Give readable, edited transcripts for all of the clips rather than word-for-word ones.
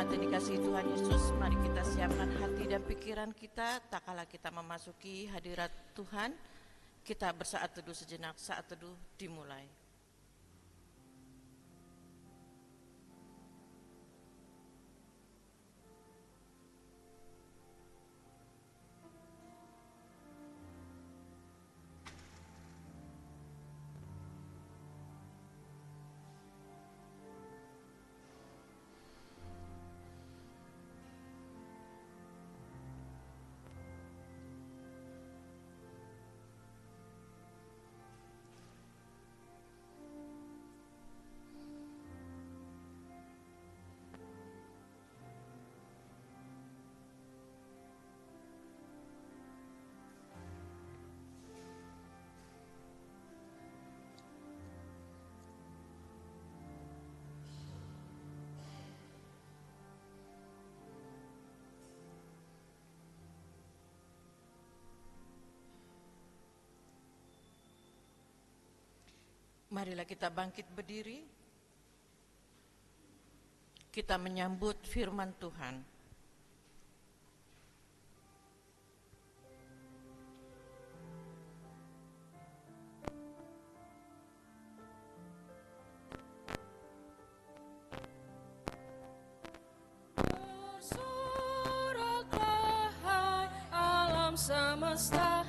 Jemaat yang dikasihi Tuhan Yesus, mari kita siapkan hati dan pikiran kita tak kala kita memasuki hadirat Tuhan. Kita bersaat teduh sejenak, saat teduh dimulai. Marilah kita bangkit berdiri. Kita menyambut firman Tuhan. Bersoraklah hai alam semesta,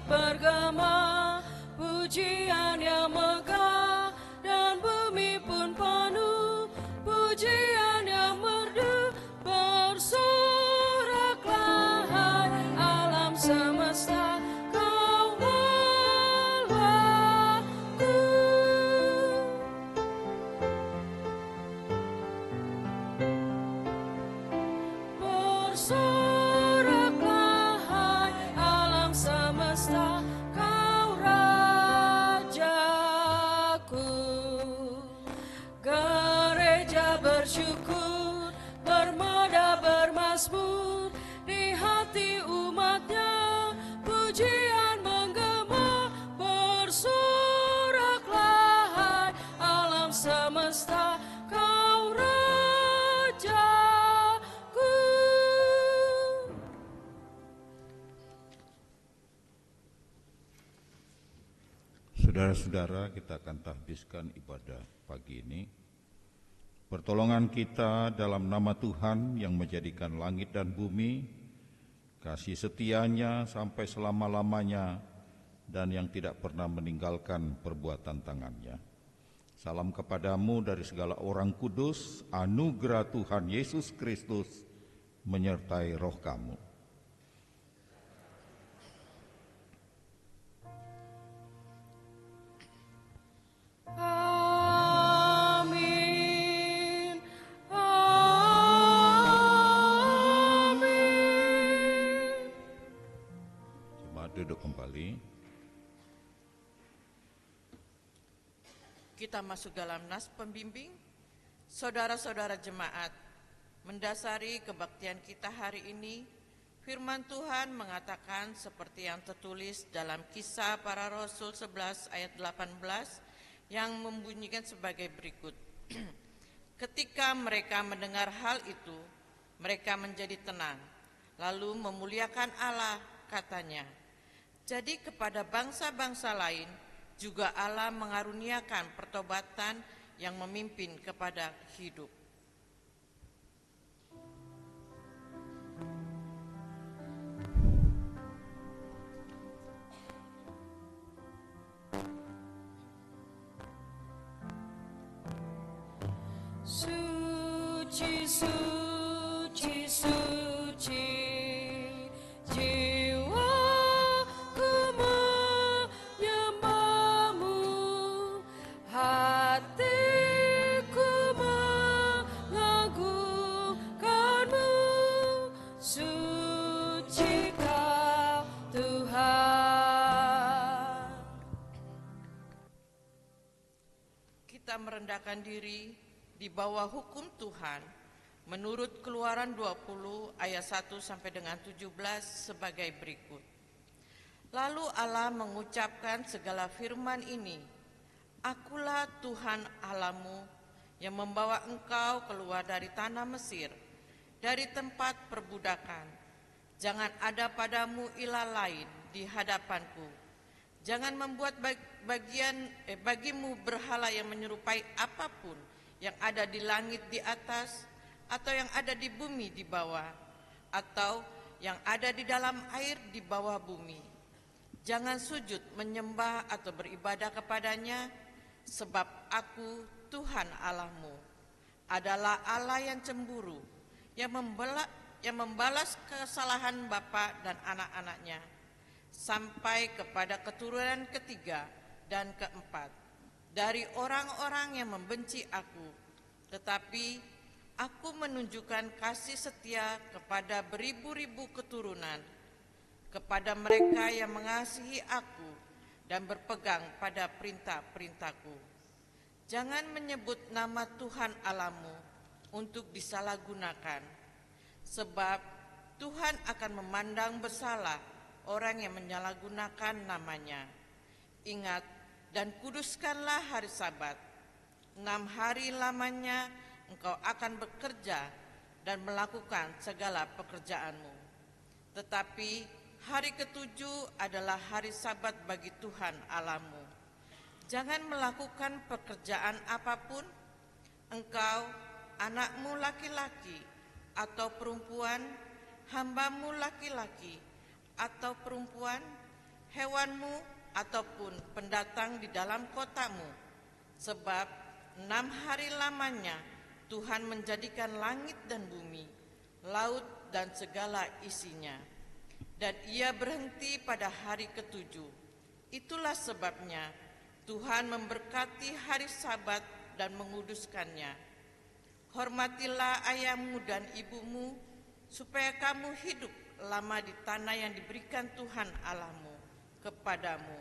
bergema pujian yang megah, dan bumi pun penuh pujian yang merdu. Bersoraklah hai alam semesta, kau Allahku. Bersoraklah hai alam semesta, kau Rajaku. Gereja bersyukur, bermeda bermazmur, di hati umatnya pujian menggema. Bersoraklah hai alam semesta, kau Rajaku. Saudara-saudara, kita akan tahbiskan ibadah pagi ini. Pertolongan kita dalam nama Tuhan yang menjadikan langit dan bumi, kasih setianya sampai selama-lamanya, dan yang tidak pernah meninggalkan perbuatan tangannya. Salam kepadamu dari segala orang kudus, anugerah Tuhan Yesus Kristus menyertai roh kamu. Amin. Amin. Jemaat duduk kembali. Kita masuk dalam nas pembimbing. Saudara-saudara jemaat, mendasari kebaktian kita hari ini, firman Tuhan mengatakan seperti yang tertulis dalam Kisah Para Rasul 11 ayat 18 yang membunyikan sebagai berikut. Ketika mereka mendengar hal itu, mereka menjadi tenang, lalu memuliakan Allah, katanya. Jadi kepada bangsa-bangsa lain juga Allah mengaruniakan pertobatan yang memimpin kepada hidup. Suci, suci, suci, jiwaku menyembahmu, hatiku mengagungkanmu. Suci Kau Tuhan. Kita merendahkan diri di bawah hukum Tuhan menurut Keluaran 20 ayat 1 sampai dengan 17 sebagai berikut. Lalu Allah mengucapkan segala firman ini, Akulah Tuhan Allahmu yang membawa engkau keluar dari tanah Mesir, dari tempat perbudakan. Jangan ada padamu ilah lain di hadapanku. Jangan membuat bagimu berhala yang menyerupai apapun yang ada di langit di atas, atau yang ada di bumi di bawah, atau yang ada di dalam air di bawah bumi. Jangan sujud, menyembah atau beribadah kepadanya, sebab aku, Tuhan Allahmu, adalah Allah yang cemburu, yang membalas kesalahan bapa dan anak-anaknya, sampai kepada keturunan ketiga dan keempat, dari orang-orang yang membenci aku. Tetapi aku menunjukkan kasih setia kepada beribu-ribu keturunan, kepada mereka yang mengasihi aku dan berpegang pada perintah-perintahku. Jangan menyebut nama Tuhan Allahmu untuk disalahgunakan, sebab Tuhan akan memandang bersalah orang yang menyalahgunakan namanya. Ingat dan kuduskanlah hari Sabat. 6 hari lamanya engkau akan bekerja dan melakukan segala pekerjaanmu. Tetapi hari ketujuh adalah hari Sabat bagi Tuhan Allahmu. Jangan melakukan pekerjaan apapun, engkau, anakmu laki-laki atau perempuan, hambamu laki-laki atau perempuan, hewanmu ataupun pendatang di dalam kotamu. Sebab 6 hari lamanya Tuhan menjadikan langit dan bumi, laut dan segala isinya. Dan ia berhenti pada hari ketujuh. Itulah sebabnya Tuhan memberkati hari Sabat dan menguduskannya. Hormatilah ayahmu dan ibumu, supaya kamu hidup lama di tanah yang diberikan Tuhan Allahmu kepadamu.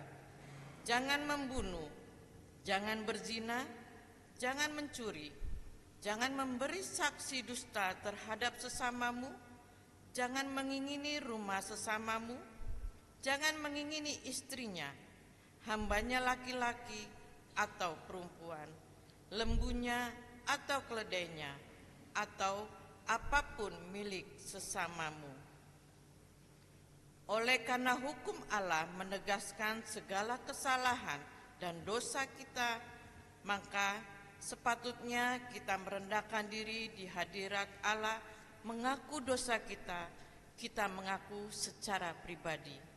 Jangan membunuh, jangan berzina, jangan mencuri, jangan memberi saksi dusta terhadap sesamamu, jangan mengingini rumah sesamamu, jangan mengingini istrinya, hambanya laki-laki atau perempuan, lembunya atau keledainya, atau apapun milik sesamamu. Oleh karena hukum Allah menegaskan segala kesalahan dan dosa kita, maka sepatutnya kita merendahkan diri di hadirat Allah, mengaku dosa kita mengaku secara pribadi.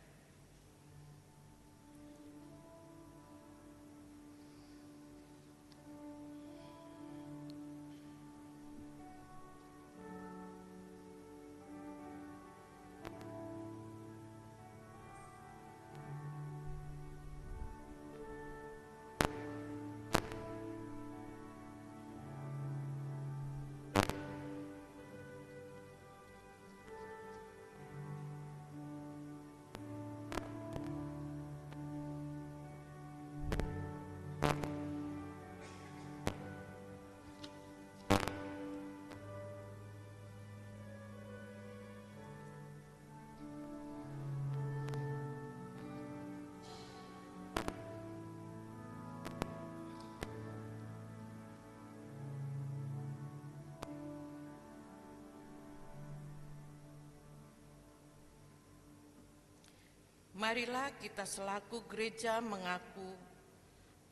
Marilah kita selaku gereja mengaku,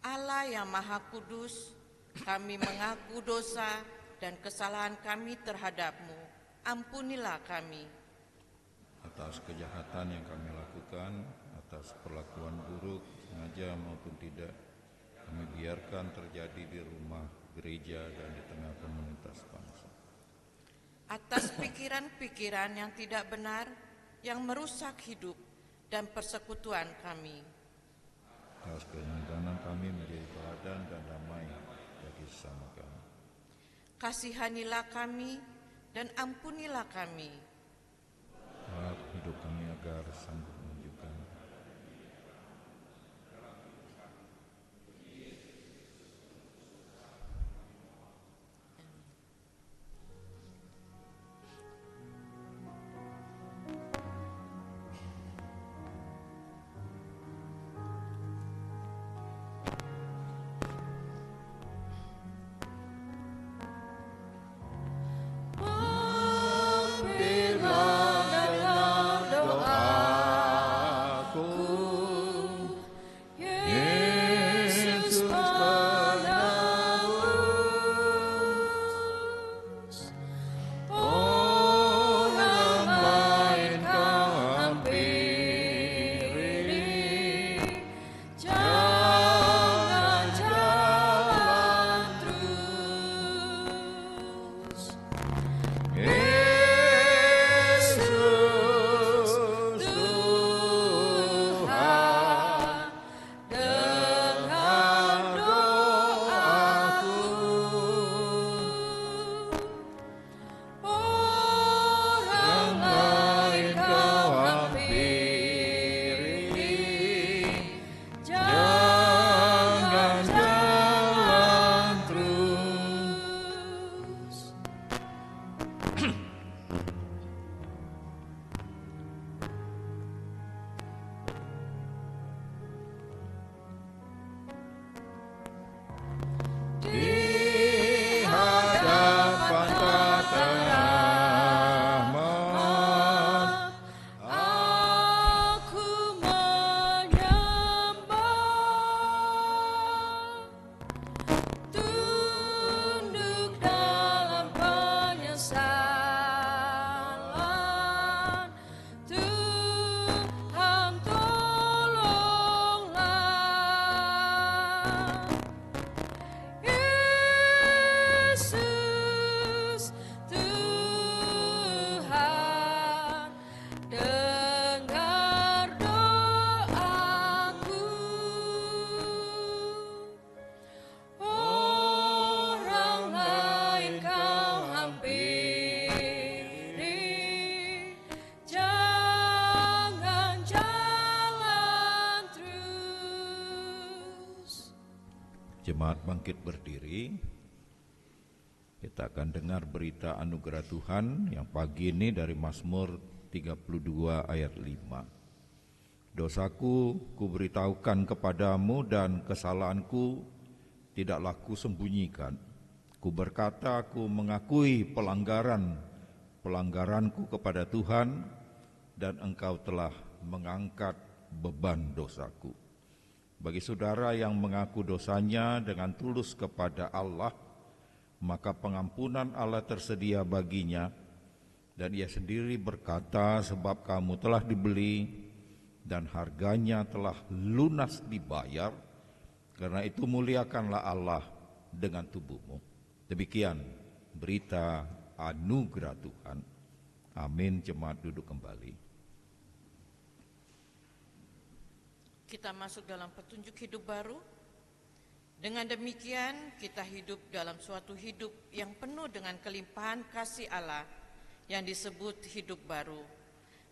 Allah yang Maha Kudus, kami mengaku dosa dan kesalahan kami terhadap-Mu. Ampunilah kami atas kejahatan yang kami lakukan, atas perlakuan buruk, sengaja maupun tidak, kami biarkan terjadi di rumah gereja dan di tengah komunitas bangsa. atas pikiran-pikiran yang tidak benar, yang merusak hidup dan persekutuan kami. Atas keinginan kami menjadi teladan dan damai bagi sesama kami. Kasihanilah kami dan ampunilah kami. Hak hidup kami agar sanggup menunjukkan Jemaat bangkit berdiri. Kita akan dengar berita anugerah Tuhan yang pagi ini dari Mazmur 32 ayat 5. Dosaku kuberitahukan kepadamu dan kesalahanku tidaklah kusembunyikan. Ku berkata, ku mengakui pelanggaranku kepada Tuhan, dan Engkau telah mengangkat beban dosaku. Bagi saudara yang mengaku dosanya dengan tulus kepada Allah, maka pengampunan Allah tersedia baginya, dan ia sendiri berkata, sebab kamu telah dibeli dan harganya telah lunas dibayar, karena itu muliakanlah Allah dengan tubuhmu. Demikian berita anugerah Tuhan. Amin. Jemaat duduk kembali. Kita masuk dalam petunjuk hidup baru. Dengan demikian kita hidup dalam suatu hidup yang penuh dengan kelimpahan kasih Allah yang disebut hidup baru.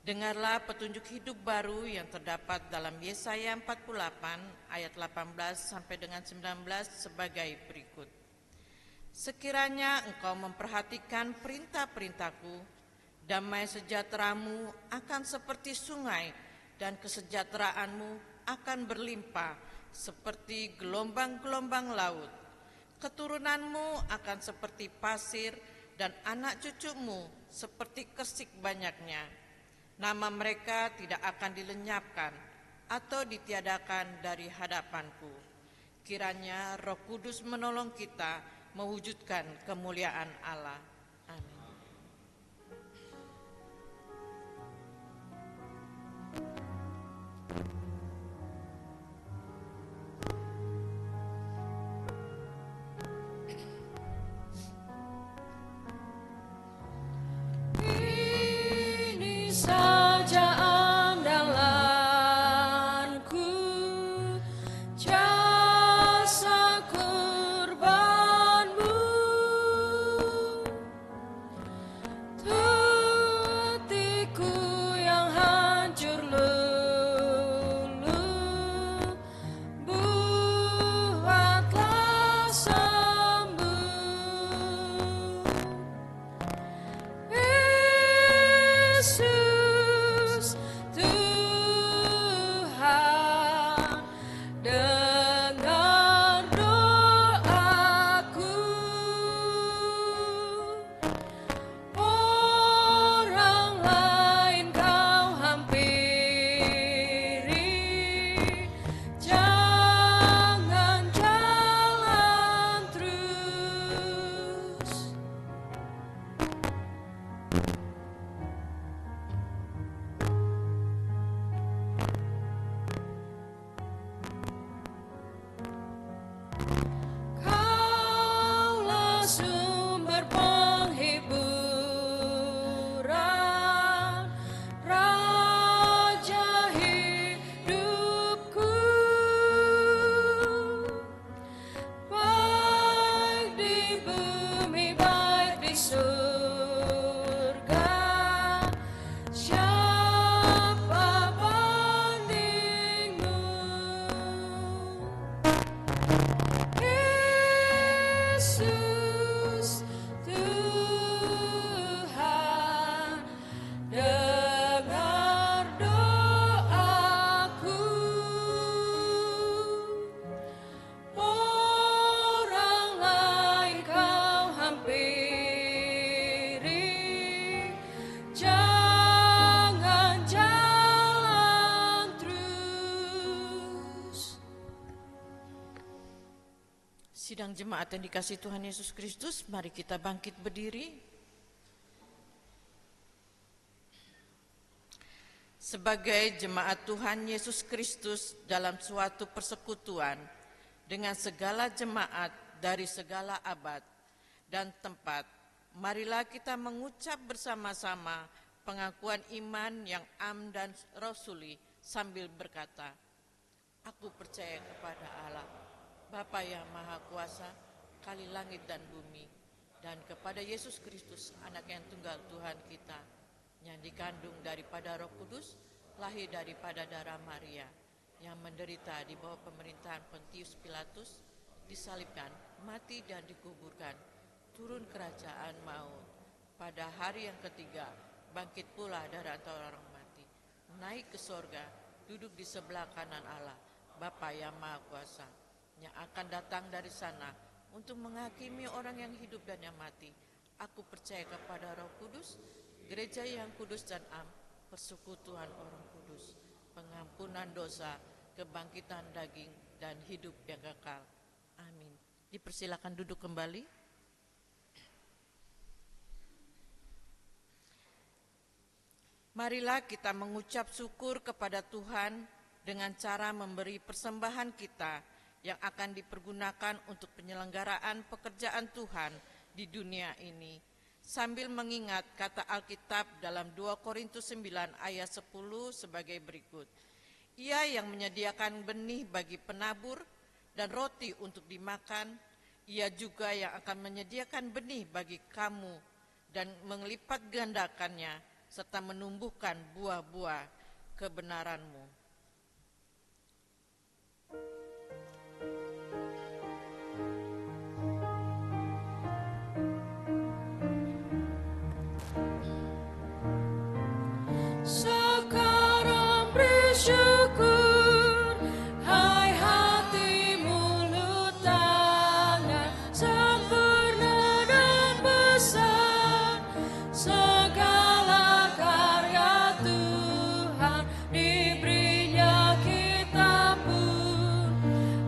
Dengarlah petunjuk hidup baru yang terdapat dalam Yesaya 48 ayat 18 sampai dengan 19 sebagai berikut. Sekiranya engkau memperhatikan perintah-perintahku, damai sejahteramu akan seperti sungai dan kesejahteraanmu akan berlimpah seperti gelombang-gelombang laut. Keturunanmu akan seperti pasir dan anak cucumu seperti kesik banyaknya. Nama mereka tidak akan dilenyapkan atau ditiadakan dari hadapanku. Kiranya Roh Kudus menolong kita mewujudkan kemuliaan Allah. Amin. Ini saja andalanku, jasa kurbanmu, hatiku yang hancur luluh, buatlah sembuh. Yesus Tuhan, dengar doaku. Orang lain kau hampiri, jangan jalan terus. Kaulah sumber penghiburan, Raja hidupku, baik di bumi, baik di surga. Siapa bandingmu? Yesus Tuhan, dengar doaku. Orang lain kau hampiri, jangan jalan terus. Sidang jemaat yang dikasihi Tuhan Yesus Kristus, mari kita bangkit berdiri. Sebagai jemaat Tuhan Yesus Kristus dalam suatu persekutuan dengan segala jemaat dari segala abad dan tempat, marilah kita mengucap bersama-sama pengakuan iman yang am dan rasuli sambil berkata, aku percaya kepada Allah, Bapa yang Maha Kuasa, Kali langit dan bumi, dan kepada Yesus Kristus, Anak yang tunggal Tuhan kita, yang dikandung daripada Roh Kudus, lahir daripada darah Maria, yang menderita di bawah pemerintahan Pontius Pilatus, disalibkan, mati dan dikuburkan, turun kerajaan maut. Pada hari yang ketiga, bangkit pula dari antara orang mati, naik ke sorga, duduk di sebelah kanan Allah, Bapa yang Maha Kuasa, yang akan datang dari sana untuk menghakimi orang yang hidup dan yang mati. Aku percaya kepada Roh Kudus, gereja yang kudus dan am, persekutuan orang kudus, pengampunan dosa, kebangkitan daging, dan hidup yang kekal. Amin. Dipersilakan duduk kembali. Marilah kita mengucap syukur kepada Tuhan dengan cara memberi persembahan kita yang akan dipergunakan untuk penyelenggaraan pekerjaan Tuhan di dunia ini. Sambil mengingat kata Alkitab dalam 2 Korintus 9 ayat 10 sebagai berikut. Ia yang menyediakan benih bagi penabur dan roti untuk dimakan, ia juga yang akan menyediakan benih bagi kamu dan melipat gandakannya serta menumbuhkan buah-buah kebenaranmu. Sekarang bersyukur, hai hati mulut tangan, sempurna dan besar segala karya Tuhan, diberinya kita pun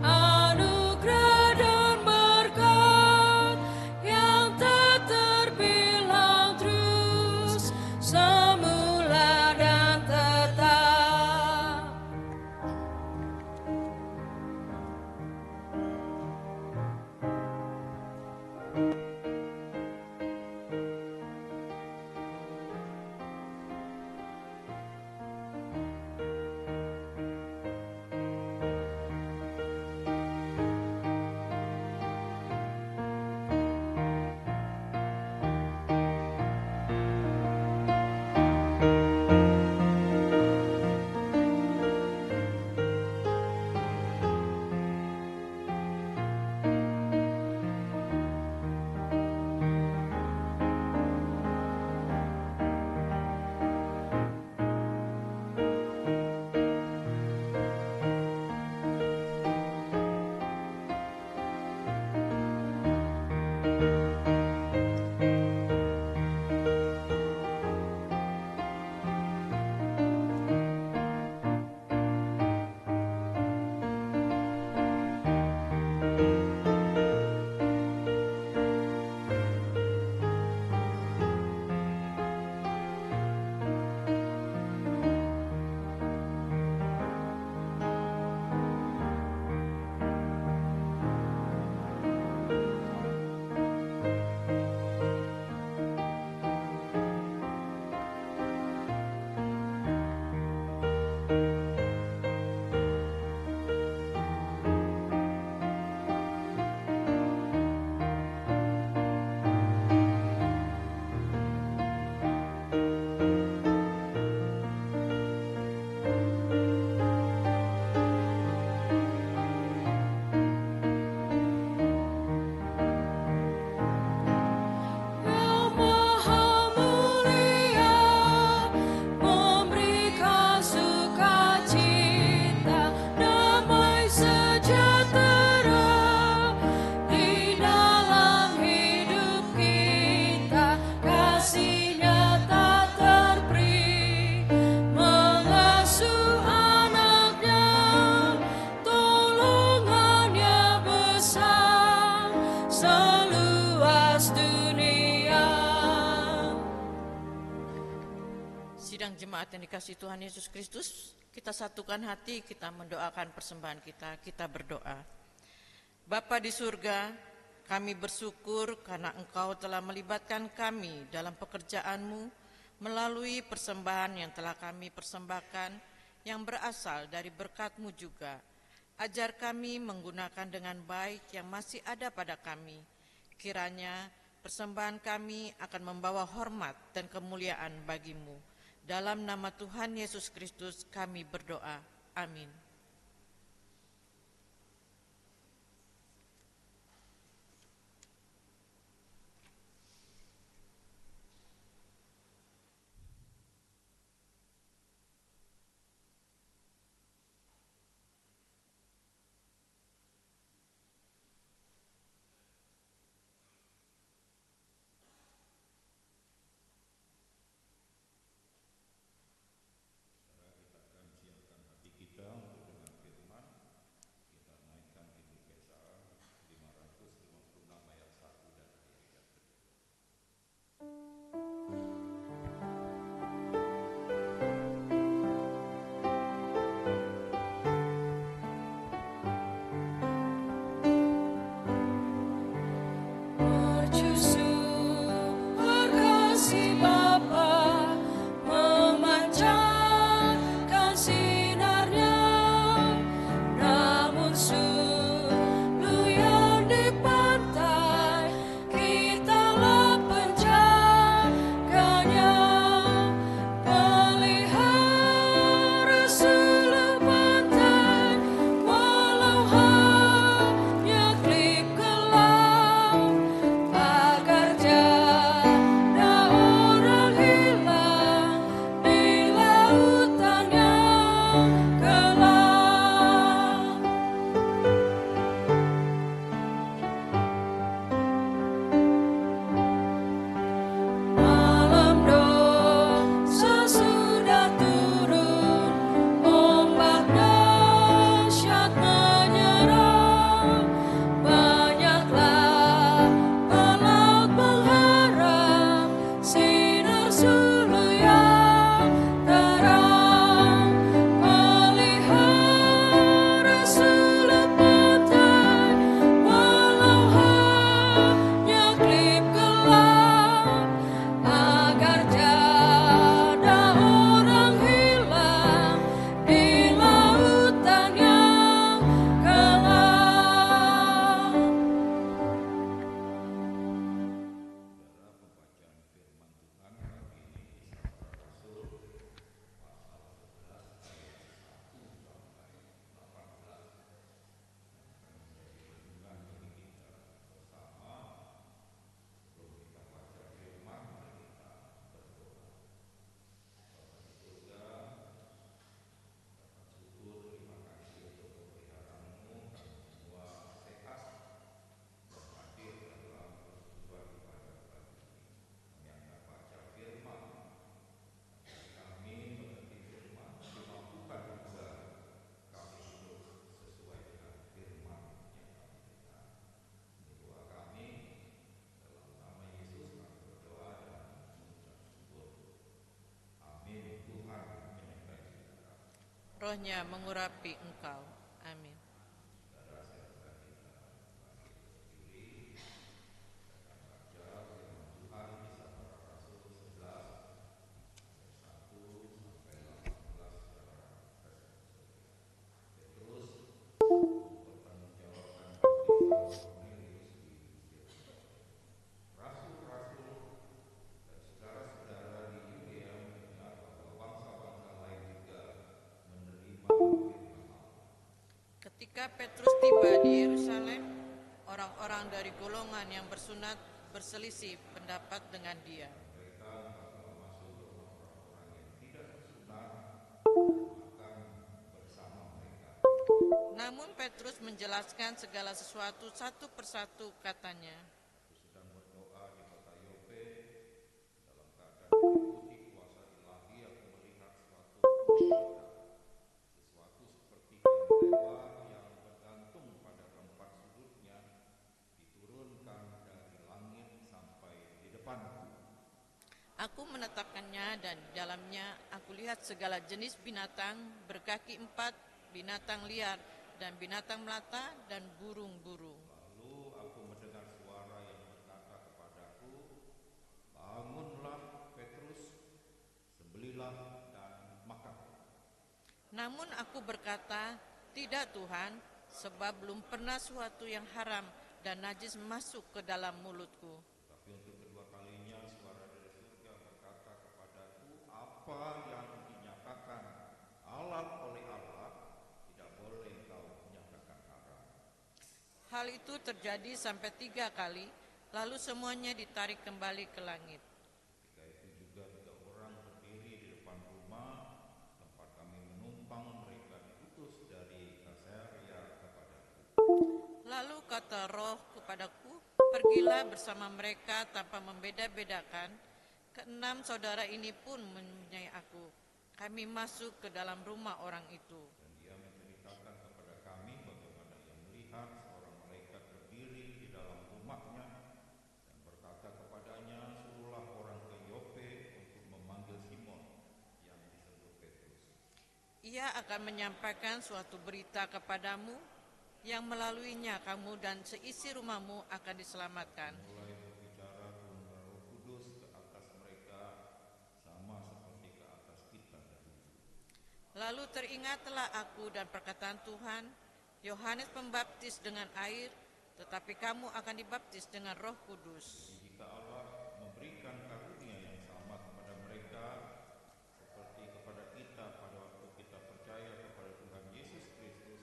anugerah dan berkat yang tak terbilang terus semula dan tetap. Yang Maha Mulia memberikan sukacita, damai sejahtera di dalam hidup kita. Kasih-Nya tak terperi, mengasuh anak-Nya, tolongan-Nya besar seluas dunia. Sidang jemaat yang dikasihi Tuhan Yesus Kristus, kita satukan hati, kita mendoakan persembahan kita, kita berdoa. Bapa di surga, kami bersyukur karena Engkau telah melibatkan kami dalam pekerjaan-Mu melalui persembahan yang telah kami persembahkan yang berasal dari berkat-Mu juga. Ajar kami menggunakan dengan baik yang masih ada pada kami. Kiranya persembahan kami akan membawa hormat dan kemuliaan bagi-Mu. Dalam nama Tuhan Yesus Kristus kami berdoa. Amin. Roh-Nya mengurapi engkau. Amin. Ketika Petrus tiba di Yerusalem, orang-orang dari golongan yang bersunat berselisih pendapat dengan dia. Namun Petrus menjelaskan segala sesuatu satu persatu, katanya, Aku menetapkannya dan di dalamnya aku lihat segala jenis binatang berkaki 4, binatang liar dan binatang melata dan burung-burung. Lalu aku mendengar suara yang berkata kepadaku, bangunlah Petrus, sembelilah dan makan. Namun aku berkata, tidak Tuhan, sebab belum pernah suatu yang haram dan najis masuk ke dalam mulutku. Tapi untuk kedua kalinya suara dari surga berkata kepadaku, apa yang dinyatakan halal oleh Allah, tidak boleh kau nyatakan haram. Hal itu terjadi sampai 3 kali, lalu semuanya ditarik kembali ke langit. Ketika itu juga 3 orang berdiri di depan rumah tempat kami menumpang, mereka diutus dari Kaisarea kepadaku. Lalu kata Roh kepadaku, pergilah bersama mereka tanpa membeda-bedakan. 6 saudara ini pun mempunyai aku. Kami masuk ke dalam rumah orang itu. Dan dia menceritakan kepada kami bagaimana ia melihat seorang malaikat berdiri di dalam rumahnya dan berkata kepadanya, suruhlah orang ke Yope untuk memanggil Simon yang disebut Petrus. Ia akan menyampaikan suatu berita kepadamu yang melaluinya kamu dan seisi rumahmu akan diselamatkan. Mulai berbicara turun Roh Kudus ke atas mereka sama seperti ke atas kita dahulu. Lalu teringatlah aku dan perkataan Tuhan, Yohanes membaptis dengan air, tetapi kamu akan dibaptis dengan Roh Kudus. Jika Allah memberikan karunia yang sama kepada mereka seperti kepada kita pada waktu kita percaya kepada Tuhan Yesus Kristus,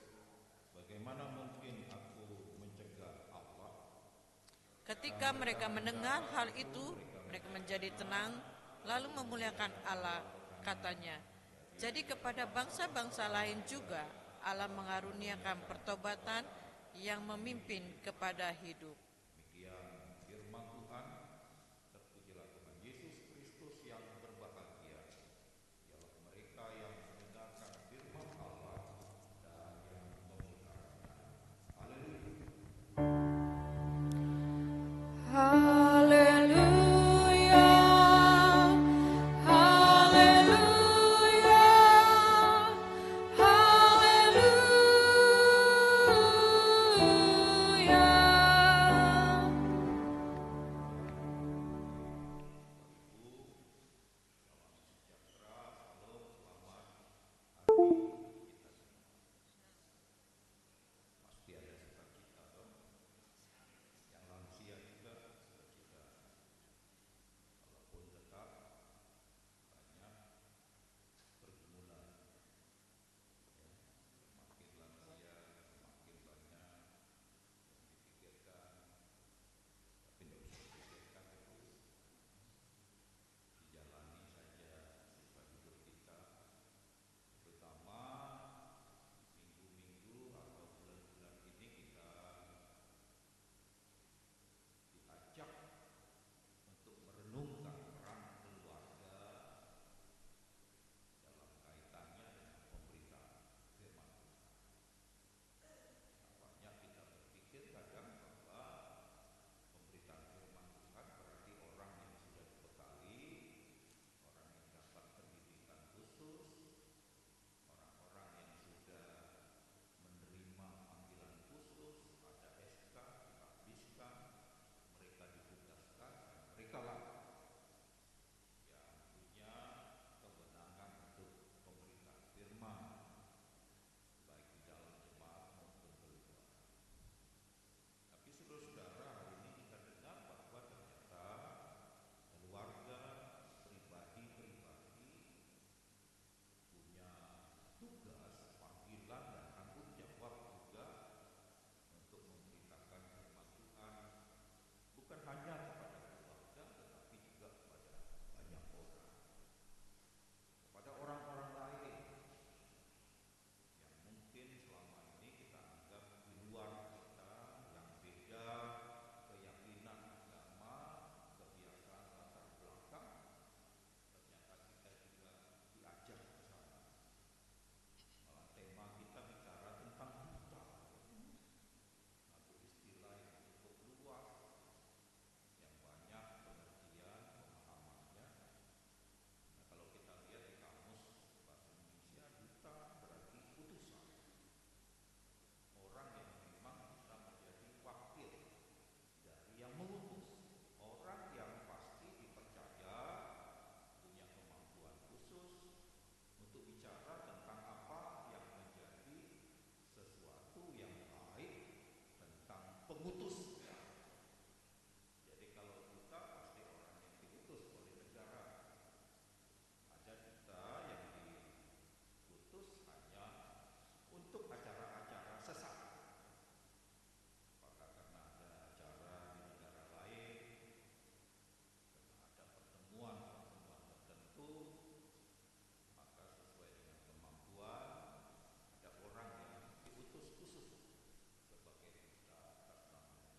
bagaimana mungkin aku mencegah Allah? Ketika mereka mendengar hal itu, mereka menjadi tenang, lalu memuliakan Allah, katanya. Jadi kepada bangsa-bangsa lain juga Allah mengaruniakan pertobatan yang memimpin kepada hidup. Demikian firman Tuhan. Terpujilah Tuhan Yesus Kristus yang berbahagia. Ialah mereka yang mendengarkan firman Allah dan yang memelihara. Haleluya. Haleluya, haleluya, haleluya. mengutus. Jadi kalau duta pasti orang yang diutus oleh negara. Ada duta yang diutus hanya untuk acara-acara sesak. Apakah karena ada acara di negara lain, karena ada pertemuan-pertemuan tertentu, maka sesuai dengan kemampuan ada orang yang diutus khusus sebagai duta atas nama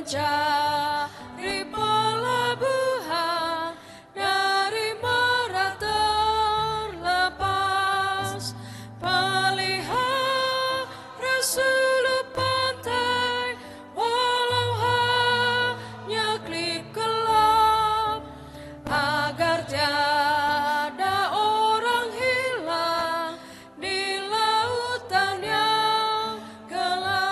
mencari pelabuhan dari mara terlepas, pelihara suluh pantai walau hanya klip gelap, agar tiada orang hilang di lautan yang gelap.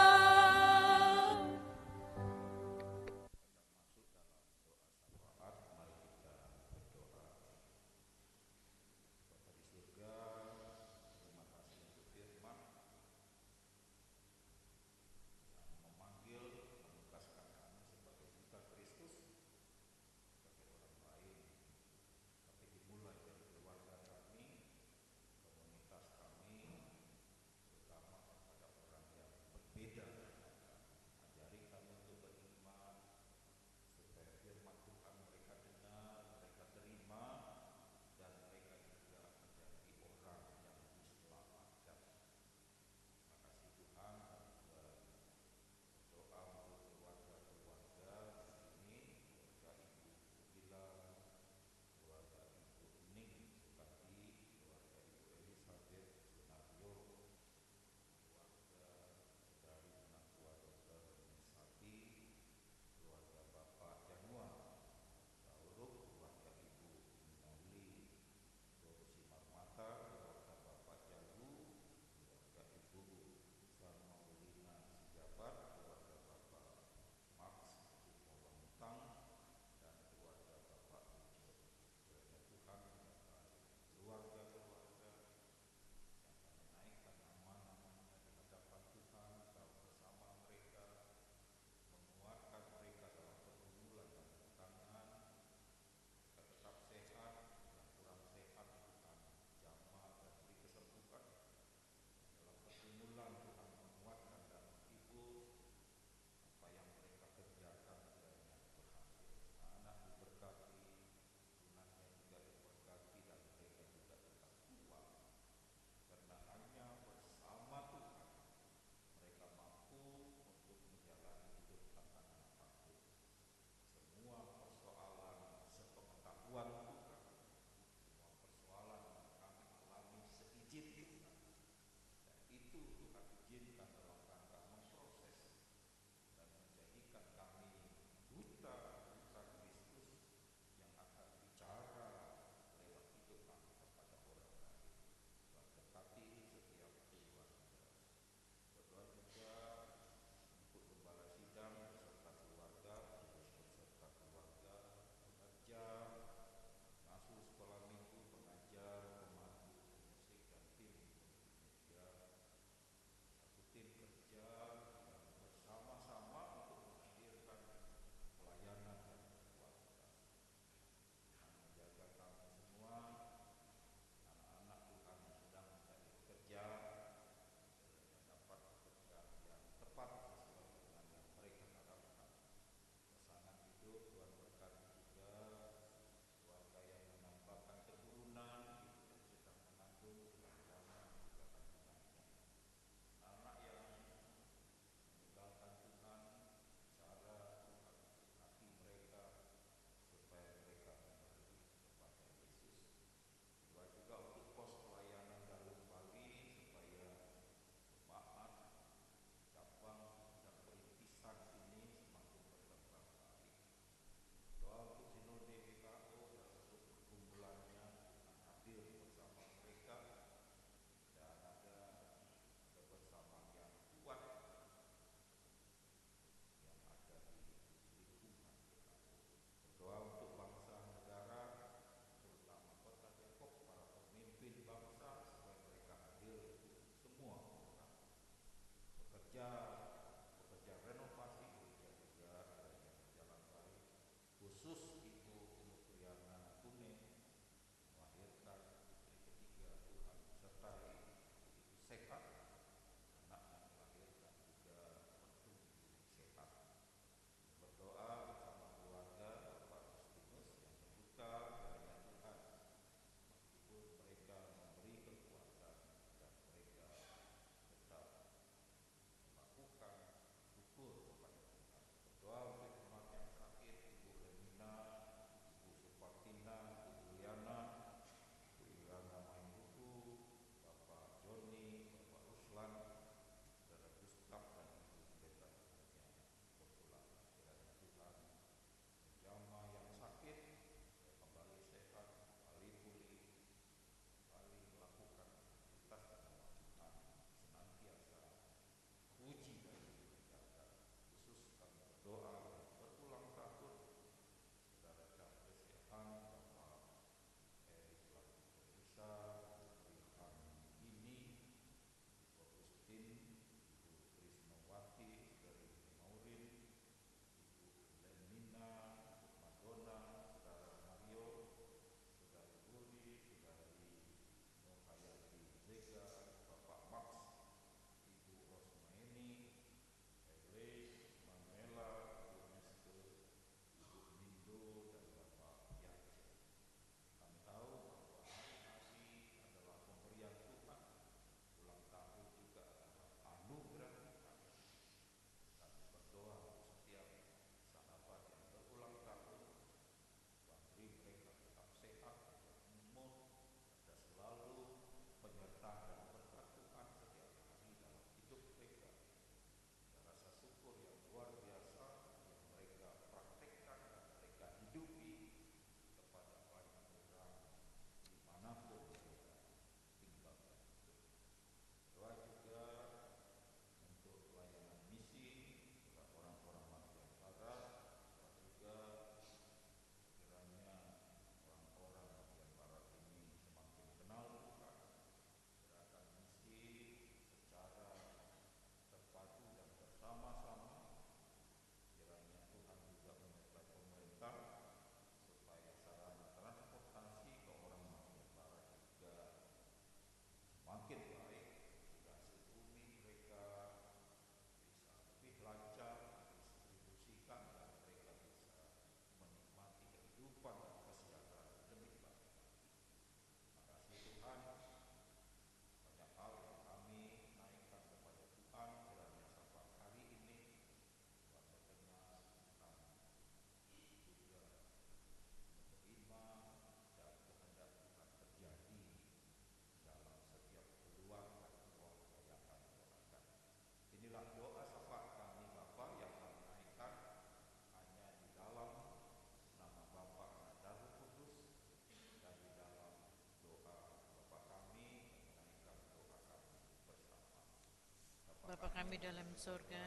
kami dalam surga,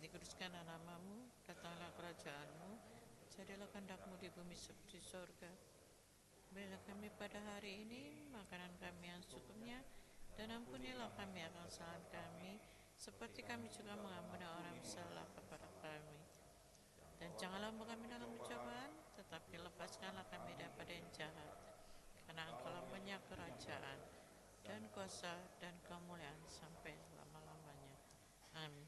dikuduskanlah namamu, datanglah kerajaanmu, jadilah kehendak-Mu di bumi seperti di surga. Berilah kami pada hari ini makanan kami yang secukupnya, dan ampunilah kami akan kesalahan kami, seperti kami juga mengampuni orang yang bersalah kepada kami. Dan janganlah membawa kami dalam pencobaan, tetapi lepaskanlah kami daripada yang jahat. Karena Engkau-lah punya kerajaan, dan kuasa, dan kemuliaan sampai selama-lamanya. Amin.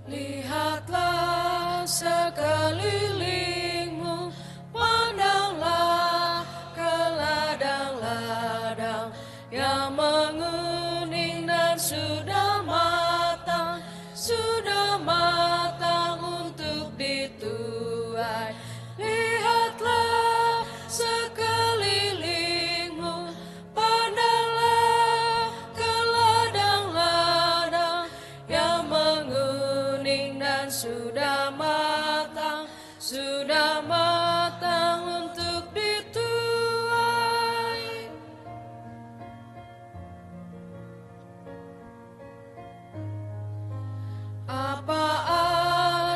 Lihatlah sekelilingmu, pandanglah ke ladang-ladang yang menguning dan sudah matang untuk dituai. Lihatlah sekelilingmu, pandanglah ke ladang-ladang yang menguning dan sudah matang untuk dituai. Apa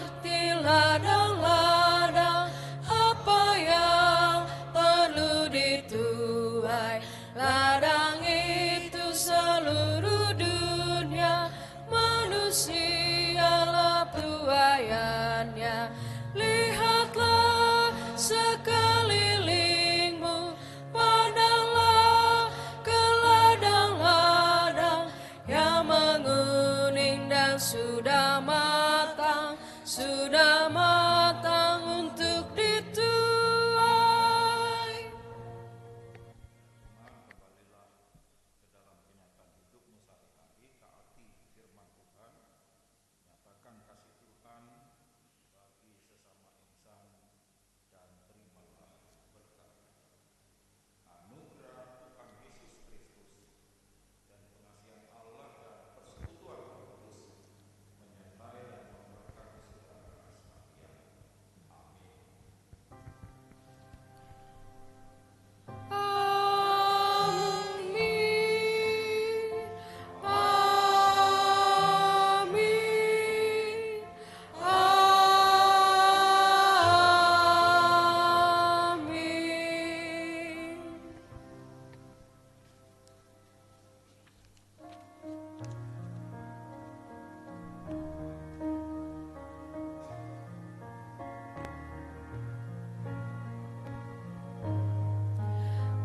arti ladang-ladang? Apa yang perlu dituai? Ladang itu seluruh dunia, manusialah tuaiannya. Lihatlah sekelilingmu, pandanglah ke ladang-ladang yang menguning dan sudah matang untuk dituai.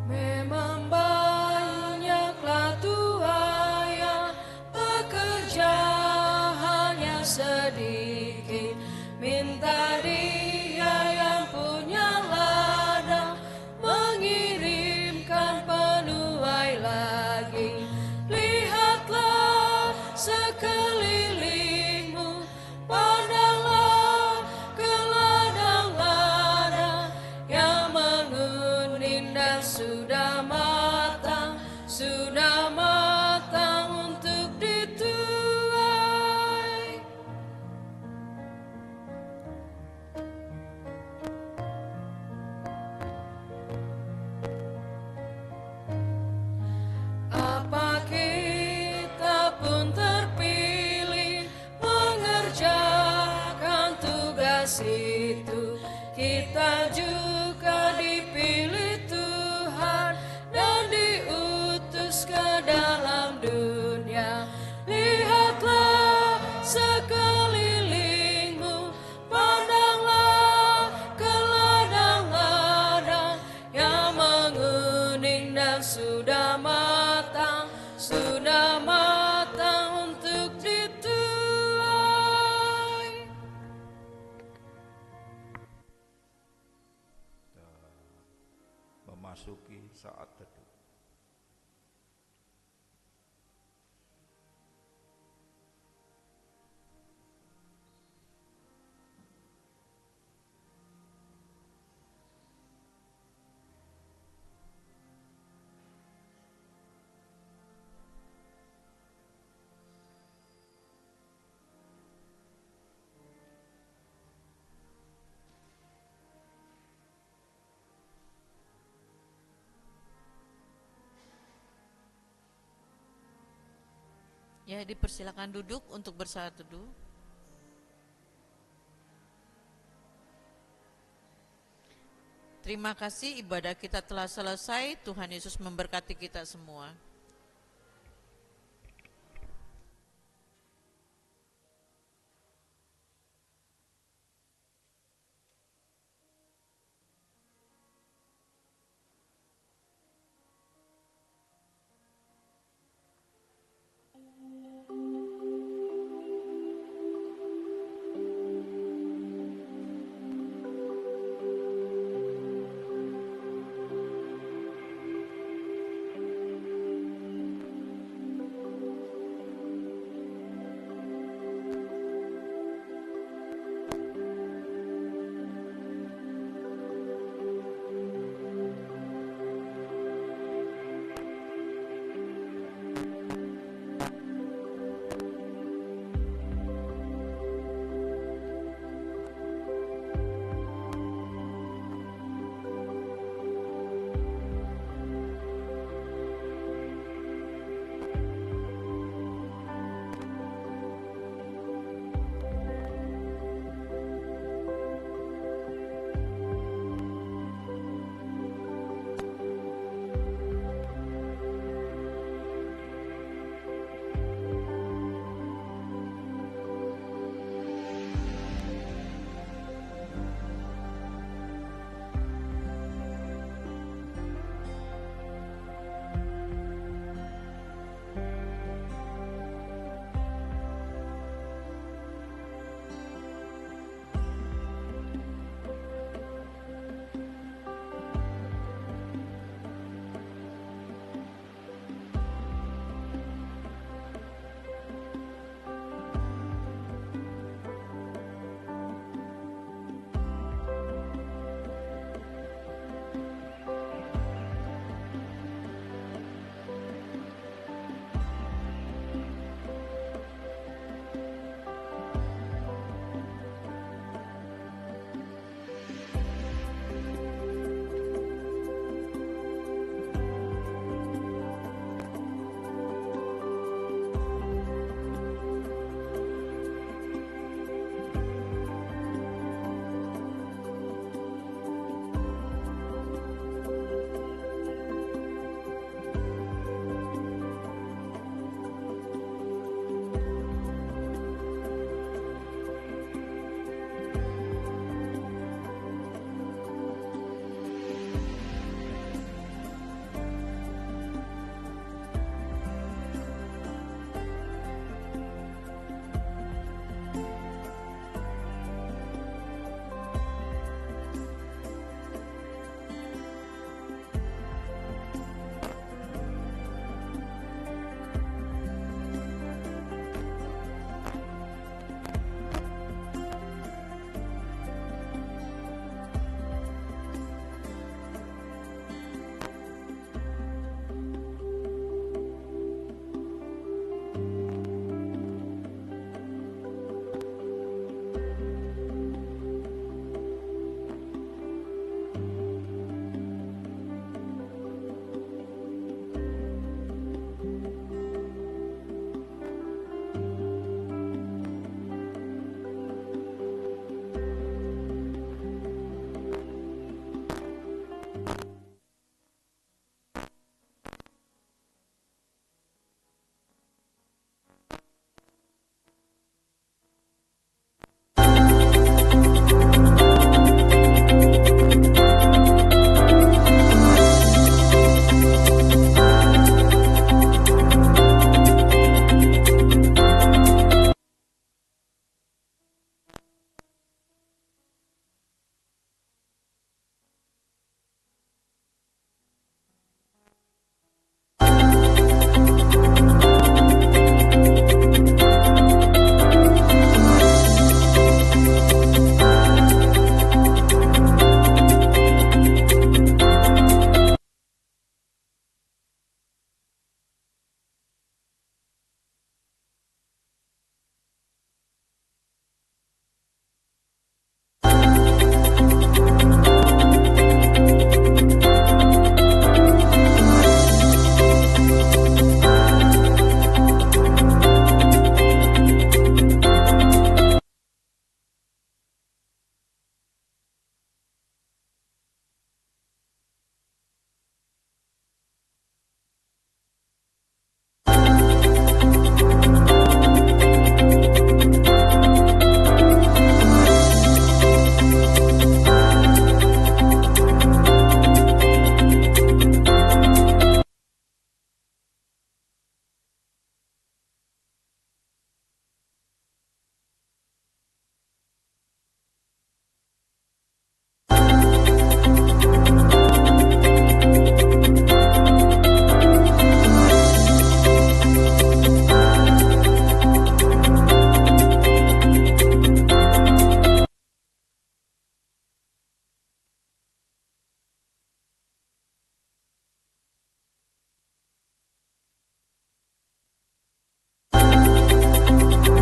Memang banyaklah tuaian, pekerjaannya sedikit. Minta Dia yang punya ladang mengirimkan penuai lagi. Lihatlah sekelilingmu, pandanglah ke ladang-ladang yang menguning dan sudah matang untuk dituai. Apa kita pun terpilih mengerjakan tugas itu, kita juga dipilih Tuhan dan diutus ke dalam dunia. Lihatlah sekelilingmu, pandanglah ke ladang-ladang yang menguning dan sudah matang untuk dituai. Memasuki saat teduh. Ya, dipersilakan duduk untuk bersaat teduh. Terima kasih, ibadah kita telah selesai. Tuhan Yesus memberkati kita semua.